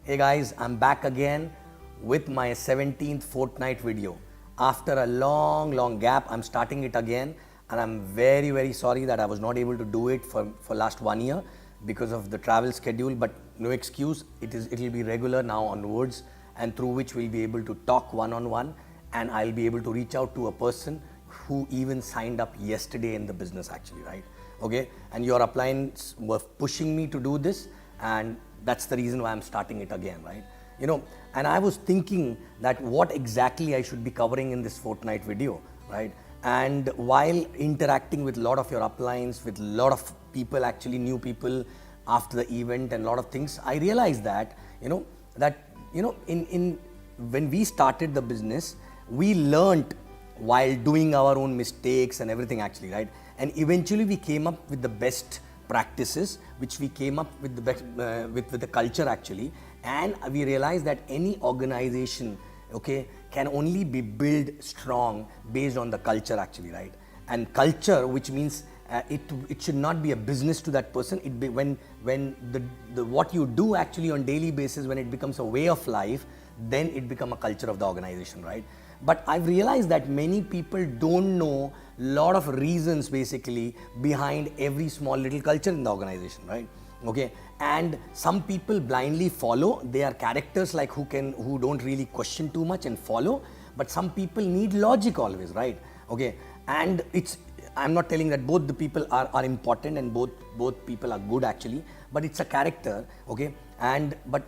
Hey guys, I'm back again with my 17th fortnight video. After a long gap, I'm starting it again, and I'm very sorry that I was not able to do it for last 1 year because of the travel schedule, but no excuse. It'll be regular now onwards, and through which we'll be able to talk one-on-one, and I'll be able to reach out to a person who even signed up yesterday in the business actually, right? Okay, and your uplines were pushing me to do this, and that's the reason why I'm starting it again, right? You know, and I was thinking that what exactly I should be covering in this fortnight video, right? And while interacting with a lot of your uplines, with a lot of people, actually new people after the event and a lot of things, I realized that, in when we started the business, we learned while doing our own mistakes and everything actually, right? And eventually we came up with the best practices, which we came up with the best, with the culture actually, and we realized that any organization, okay, can only be built strong based on the culture actually, right? And culture, which means it should not be a business to that person. It be when the what you do actually on daily basis, when it becomes a way of life, then it become a culture of the organization, right? But I've realized that many people don't know lot of reasons basically behind every small little culture in the organization, right? Okay, and some people blindly follow. They are characters like who don't really question too much and follow, but some people need logic always, right? Okay, and I'm not telling that both the people are important and both people are good actually, but it's a character, okay? But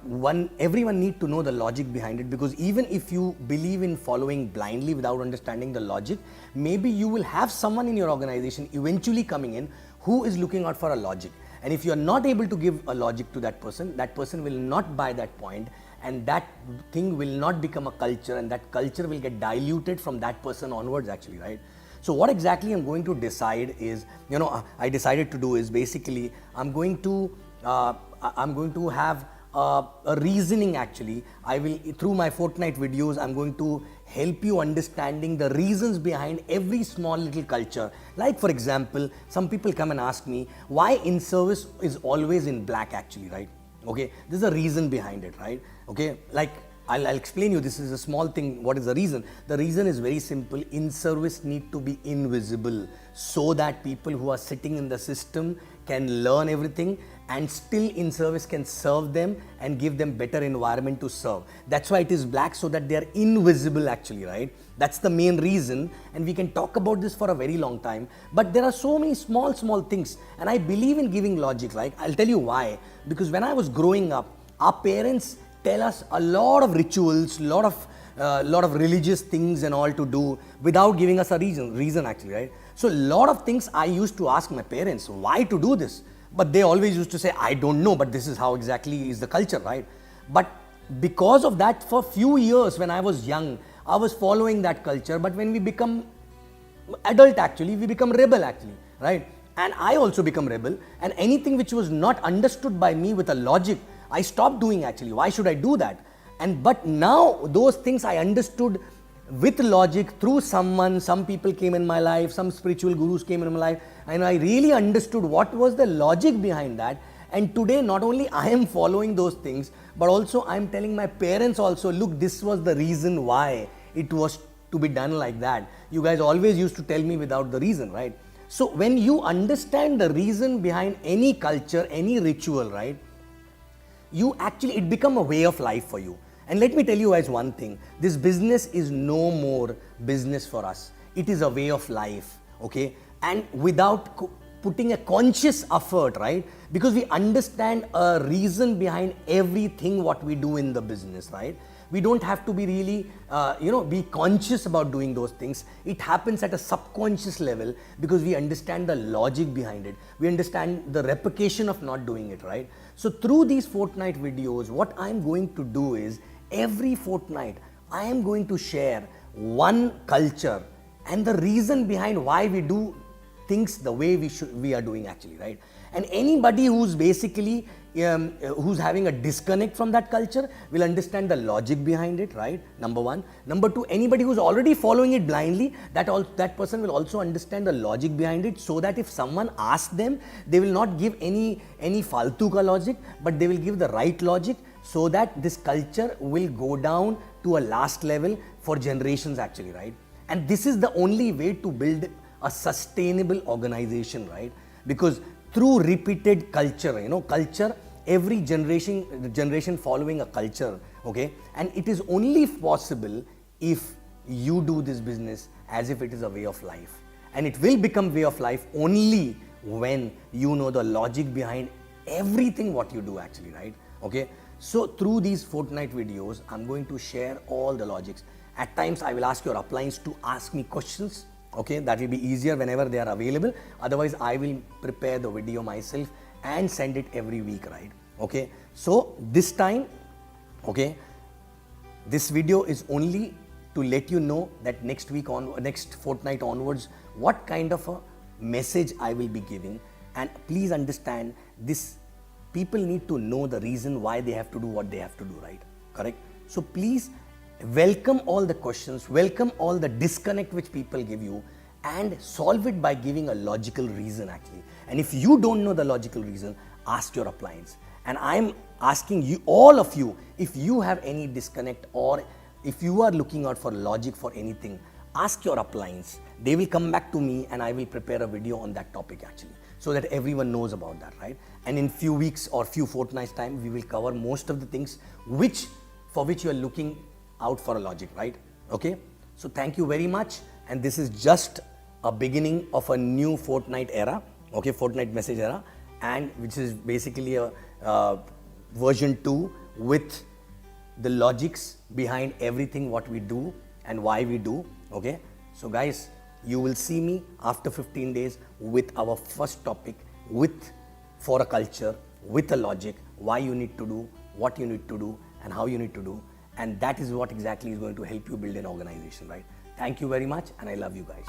everyone need to know the logic behind it, because even if you believe in following blindly without understanding the logic, maybe you will have someone in your organization eventually coming in who is looking out for a logic. And if you are not able to give a logic to that person will not buy that point, and that thing will not become a culture, and that culture will get diluted from that person onwards actually, right? So what exactly I'm going to decide is, I decided to do is basically I'm going to have a reasoning actually. I will, through my fortnight videos, I'm going to help you understanding the reasons behind every small little culture. Like for example, some people come and ask me why in service is always in black actually, right? Okay, there's a reason behind it, right? Okay, like I'll explain you. This is a small thing. What is the reason? The reason is very simple. In service need to be invisible so that people who are sitting in the system can learn everything, and still in service can serve them and give them better environment to serve. That's why it is black, so that they are invisible actually, right? That's the main reason, and we can talk about this for a very long time. But there are so many small things, and I believe in giving logic, right? I'll tell you why. Because when I was growing up, our parents tell us a lot of rituals, lot of religious things and all to do without giving us a reason actually, right? So a lot of things I used to ask my parents why to do this, but they always used to say, I don't know, but this is how exactly is the culture, right? But because of that, for few years when I was young, I was following that culture. But when we become adult actually, we become rebel actually, right? And I also become rebel, and anything which was not understood by me with a logic, I stopped doing actually. Why should I do that? But now those things I understood with logic through some people came in my life, some spiritual gurus came in my life, and I really understood what was the logic behind that. And today not only I am following those things, but also I am telling my parents also, look, this was the reason why it was to be done like that. You guys always used to tell me without the reason, right? So when you understand the reason behind any culture, any ritual, right, it become a way of life for you. And let me tell you guys one thing, this business is no more business for us. It is a way of life, okay? And without putting a conscious effort, right? Because we understand a reason behind everything what we do in the business, right? We don't have to be really, be conscious about doing those things. It happens at a subconscious level because we understand the logic behind it. We understand the repercussion of not doing it, right? So through these fortnight videos, what I'm going to do is every fortnight, I am going to share one culture and the reason behind why we do things the way we are doing actually, right? And anybody who's basically who's having a disconnect from that culture will understand the logic behind it, right? Number one. Number two, anybody who's already following it blindly, that person will also understand the logic behind it, so that if someone asks them, they will not give any faltu ka logic, but they will give the right logic, so that this culture will go down to a last level for generations actually, right? And this is the only way to build a sustainable organization, right? Because through repeated culture, culture, every generation following a culture, okay? And it is only possible if you do this business as if it is a way of life. And it will become way of life only when you know the logic behind everything what you do actually, right? Okay? So through these fortnight videos, I'm going to share all the logics. At times, I will ask your uplines to ask me questions. Okay, that will be easier whenever they are available. Otherwise, I will prepare the video myself and send it every week, right? Okay, so this time, okay, this video is only to let you know that next fortnight onwards, what kind of a message I will be giving. And please understand this, people need to know the reason why they have to do what they have to do, right? Correct? So please welcome all the questions, welcome all the disconnect which people give you, and solve it by giving a logical reason actually. And if you don't know the logical reason, ask your uplines. And I'm asking you, all of you, if you have any disconnect or if you are looking out for logic for anything, ask your uplines. They will come back to me and I will prepare a video on that topic actually, so that everyone knows about that, right? And in few weeks or few fortnights time, we will cover most of the things for which you are looking out for a logic, right? Okay, so thank you very much, and this is just a beginning of a new fortnight era, okay, fortnight message era, and which is basically a version 2 with the logics behind everything what we do and why we do. Okay, so guys, you will see me after 15 days with our first topic, for a culture, with a logic, why you need to do, what you need to do, and how you need to do. And that is what exactly is going to help you build an organization, right? Thank you very much, and I love you guys.